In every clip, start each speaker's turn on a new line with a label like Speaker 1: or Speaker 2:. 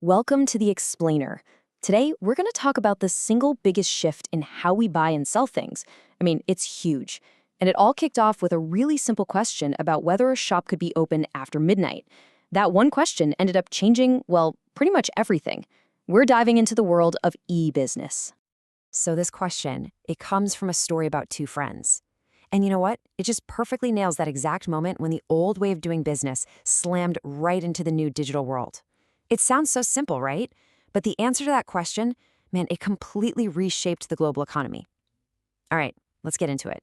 Speaker 1: Welcome to The Explainer. Today, we're going to talk about the single biggest shift in how we buy and sell things. It's huge. And it all kicked off with a really simple question about whether a shop could be open after midnight. That one question ended up changing, well, pretty much everything. We're diving into the world of e-business.
Speaker 2: So this question, it comes from a story about two friends. And you know what? It just perfectly nails that exact moment when the old way of doing business slammed right into the new digital world. It sounds so simple, right? But the answer to that question, man, it completely reshaped the global economy. All right, let's get into it.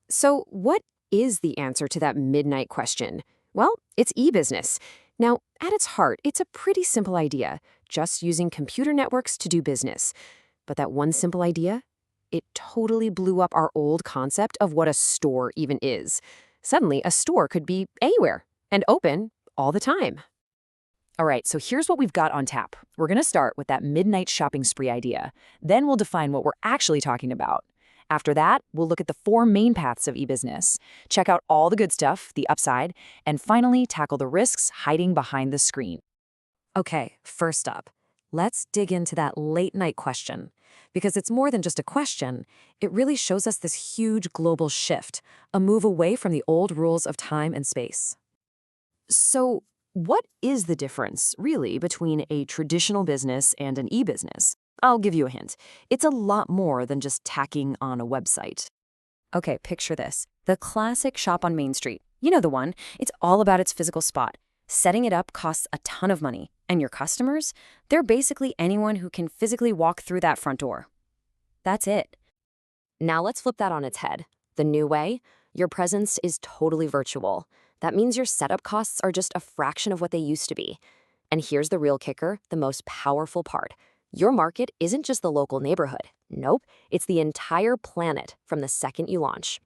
Speaker 2: So what is the answer to that midnight question? Well, it's e-business. Now, at its heart, it's a pretty simple idea, just using computer networks to do business. But that one simple idea, it totally blew up our old concept of what a store even is. Suddenly, a store could be anywhere and open all the time. All right, so here's what we've got on tap. We're going to start with that midnight shopping spree idea. Then we'll define what we're actually talking about. After that, we'll look at the four main paths of e-business, check out all the good stuff, the upside, and finally tackle the risks hiding behind the screen. Okay, first up, let's dig into that late night question. Because it's more than just a question, it really shows us this huge global shift, a move away from the old rules of time and space. So, what is the difference, really, between a traditional business and an e-business? I'll give you a hint. It's a lot more than just tacking on a website. Okay, picture this. The classic shop on Main Street. You know the one. It's all about its physical spot. Setting it up costs a ton of money. And your customers? They're basically anyone who can physically walk through that front door. That's it. Now let's flip that on its head. The new way? Your presence is totally virtual. That means your setup costs are just a fraction of what they used to be. And here's the real kicker, the most powerful part. Your market isn't just the local neighborhood. Nope, it's the entire planet from the second you launch.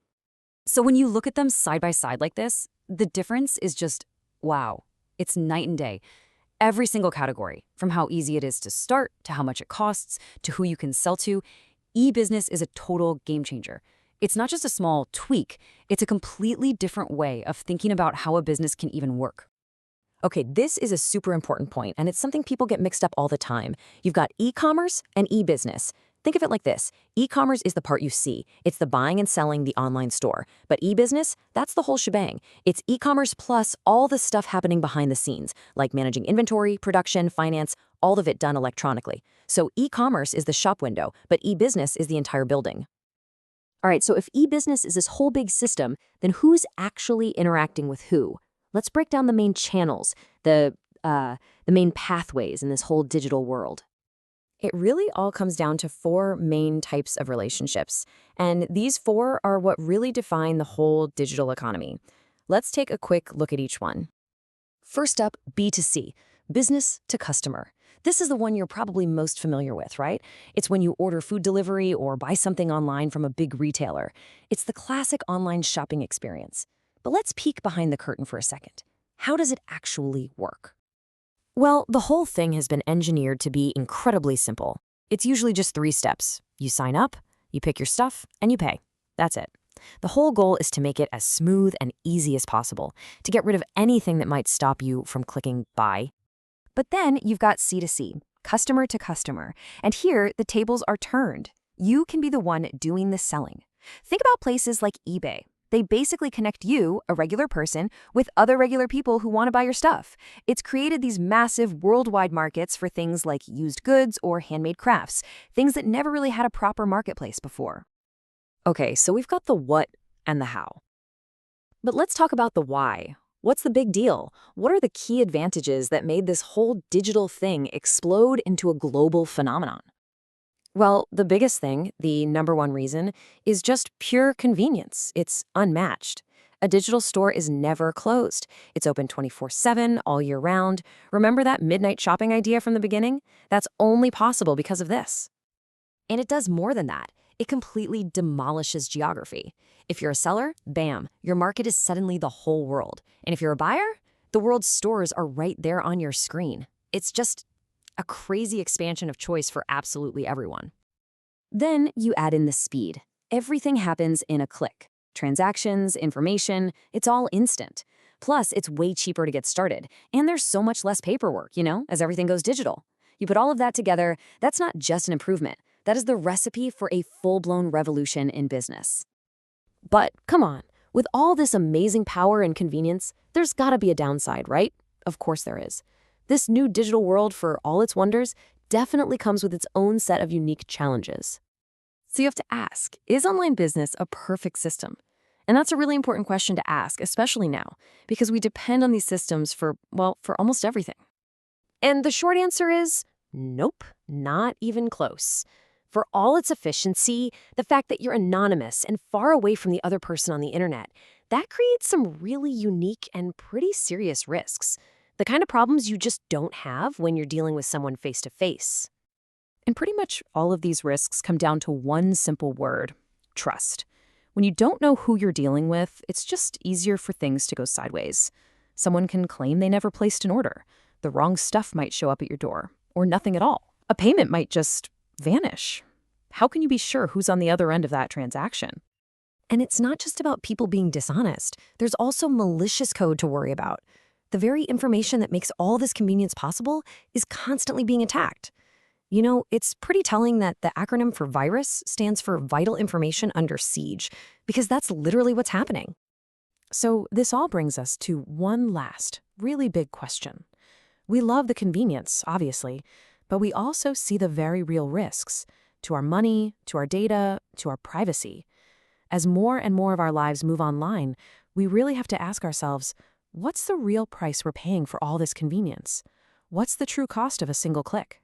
Speaker 2: So when you look at them side by side like this, the difference is just, wow. It's night and day. Every single category, from how easy it is to start, to how much it costs, to who you can sell to, e-business is a total game changer. It's not just a small tweak, it's a completely different way of thinking about how a business can even work. Okay, this is a super important point, and it's something people get mixed up all the time. You've got e-commerce and e-business. Think of it like this. E-commerce is the part you see. It's the buying and selling the online store. But e-business, that's the whole shebang. It's e-commerce plus all the stuff happening behind the scenes, like managing inventory, production, finance, all of it done electronically. So e-commerce is the shop window, but e-business is the entire building. All right, so if e-business is this whole big system, then who's actually interacting with who? Let's break down the main channels, the main pathways in this whole digital world. It really all comes down to four main types of relationships, and these four are what really define the whole digital economy. Let's take a quick look at each one. First up, B2C, business to customer. This is the one you're probably most familiar with, right? It's when you order food delivery or buy something online from a big retailer. It's the classic online shopping experience. But let's peek behind the curtain for a second. How does it actually work? Well, the whole thing has been engineered to be incredibly simple. It's usually just 3 steps. You sign up, you pick your stuff, and you pay. That's it. The whole goal is to make it as smooth and easy as possible, to get rid of anything that might stop you from clicking buy. But then you've got C2C, customer to customer, and here the tables are turned. You can be the one doing the selling. Think about places like eBay. They basically connect you, a regular person, with other regular people who want to buy your stuff. It's created these massive worldwide markets for things like used goods or handmade crafts, things that never really had a proper marketplace before. Okay, so we've got the what and the how. But let's talk about the why. What's the big deal? What are the key advantages that made this whole digital thing explode into a global phenomenon? Well, the biggest thing, the number one reason, is just pure convenience. It's unmatched. A digital store is never closed. It's open 24/7, all year round. Remember that midnight shopping idea from the beginning? That's only possible because of this. And it does more than that. It completely demolishes geography. If you're a seller, bam, your market is suddenly the whole world. And if you're a buyer, the world's stores are right there on your screen. It's just a crazy expansion of choice for absolutely everyone. Then you add in the speed. Everything happens in a click. Transactions, information, it's all instant.
Speaker 1: Plus, it's way cheaper to get started, and there's so much less paperwork, as everything goes digital. You put all of that together, that's not just an improvement. That is the recipe for a full-blown revolution in business. But come on, with all this amazing power and convenience, there's gotta be a downside, right? Of course there is. This new digital world, for all its wonders, definitely comes with its own set of unique challenges. So you have to ask, is online business a perfect system? And that's a really important question to ask, especially now, because we depend on these systems for almost everything. And the short answer is nope, not even close. For all its efficiency, the fact that you're anonymous and far away from the other person on the internet, that creates some really unique and pretty serious risks. The kind of problems you just don't have when you're dealing with someone face to face. And pretty much all of these risks come down to one simple word: trust. When you don't know who you're dealing with, it's just easier for things to go sideways. Someone can claim they never placed an order. The wrong stuff might show up at your door, or nothing at all. A payment might just vanish. How can you be sure who's on the other end of that transaction? And it's not just about people being dishonest. There's also malicious code to worry about. The very information that makes all this convenience possible is constantly being attacked. It's pretty telling that the acronym for virus stands for Vital Information Under Siege, because that's literally what's happening. So this all brings us to one last, really big question. We love the convenience, obviously, but we also see the very real risks to our money, to our data, to our privacy. As more and more of our lives move online, we really have to ask ourselves, what's the real price we're paying for all this convenience? What's the true cost of a single click?